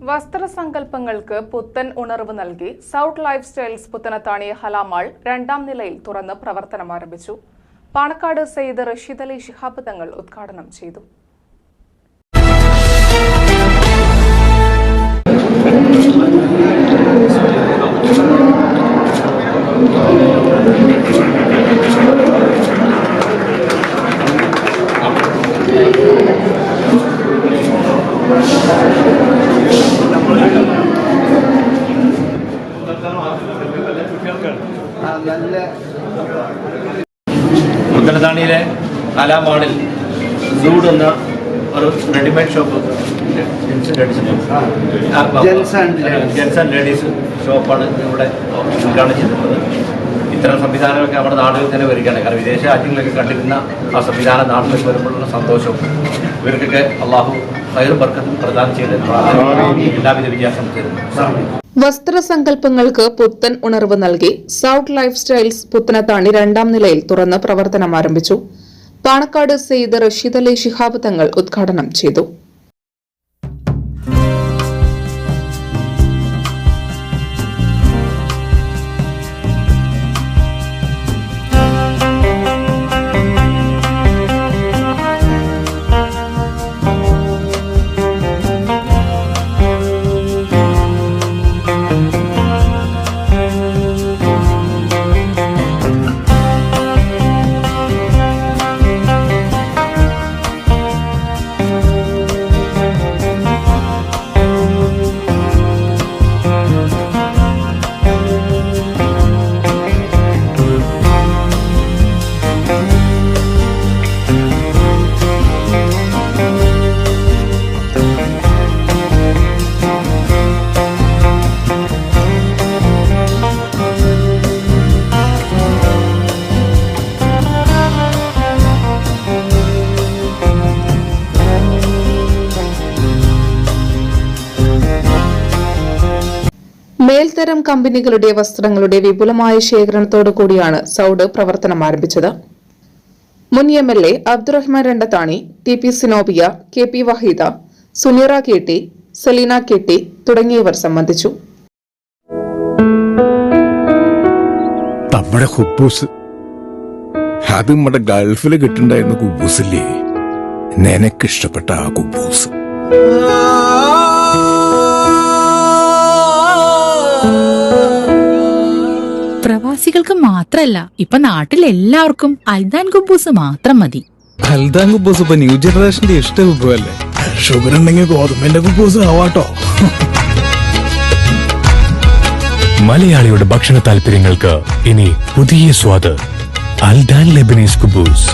വസ്ത്രസങ്കല്പങ്ങൾക്ക് പുത്തൻ ഉണർവ് നൽകി സൗത്ത് ലൈഫ് സ്റ്റൈൽസ് പുത്തനത്താണി ഹലാമാൾ രണ്ടാം നിലയിൽ തുറന്ന് പ്രവർത്തനം ആരംഭിച്ചു. പാണക്കാട് സയ്യിദ് റഷീദ് അലി ശിഹാബ് തങ്ങൾ ഉദ്ഘാടനം ചെയ്തു. പുത്തനത്താണിയിലെ ഹലാമാളിൽ സൂഡ് എന്ന ഒരു readymade shop gents and ladies ഷോപ്പാണ് ഇവിടെ ഉദ്ഘാടനം ചെയ്തിട്ടുള്ളത്. ഇത്തരം സംവിധാനങ്ങളൊക്കെ നമ്മുടെ നാടുകളിൽ തന്നെ വരികയാണ്. കാരണം വിദേശ രാജ്യങ്ങളിലൊക്കെ കണ്ടിരുന്ന ആ സംവിധാനം നാട്ടിലേക്ക് വരുമ്പോഴുള്ള സന്തോഷവും ഇവർക്കൊക്കെ അള്ളാഹു ഹൈറും ബർക്കത്തും പ്രദാനം ചെയ്ത് എല്ലാവിധ വിജയാശംസ തരുന്നു. വസ്ത്രസങ്കല്പങ്ങൾക്ക് പുത്തൻ ഉണർവ് നൽകി സൗത്ത് ലൈഫ് സ്റ്റൈൽസ് പുത്തനത്താണി രണ്ടാം നിലയിൽ തുറന്ന് പ്രവർത്തനം ആരംഭിച്ചു. പാണക്കാട് സയ്യിദ് റഷീദ് അലി ശിഹാബ് തങ്ങൾ ഉദ്ഘാടനം ചെയ്തു. മേൽത്തരം കമ്പനികളുടെ വസ്ത്രങ്ങളുടെ വിപുലമായ ശേഖരണത്തോടു കൂടിയാണ് സൗഡ് പ്രവർത്തനം ആരംഭിച്ചത്. മുൻ MLA Abdurahman Randathani, TP Zenobia, KP Waheeda, Suneera KT, Saleena KT തുടങ്ങിയവർ സംബന്ധിച്ചു. നമ്മുടെ കുബൂസ് അത് നമ്മുടെ ഗൾഫിൽ കിട്ടുണ്ടായിരുന്ന കുബൂസില്ലേ, നിനക്കിഷ്ടപ്പെട്ട ആ കുബൂസ്. പ്രവാസികൾക്ക് മാത്രല്ല, ഇപ്പൊ നാട്ടിലെല്ലാവർക്കും അൽദാൻ കുബൂസ് മാത്രം മതി. അൽദാൻ കുബൂസ് ഇപ്പൊ ന്യൂ ജനറേഷന്റെ ഇഷ്ട വിഭവല്ലേ. ഷുഗർ ഉണ്ടെങ്കിൽ ഗോതമ്പിന്റെ കുബൂസ് ആവാട്ടോ. മലയാളിയുടെ ഭക്ഷണ താല്പര്യങ്ങൾക്ക് ഇനി പുതിയ സ്വാദ്. അൽദാൻ ലെബനീസ് കുബൂസ്.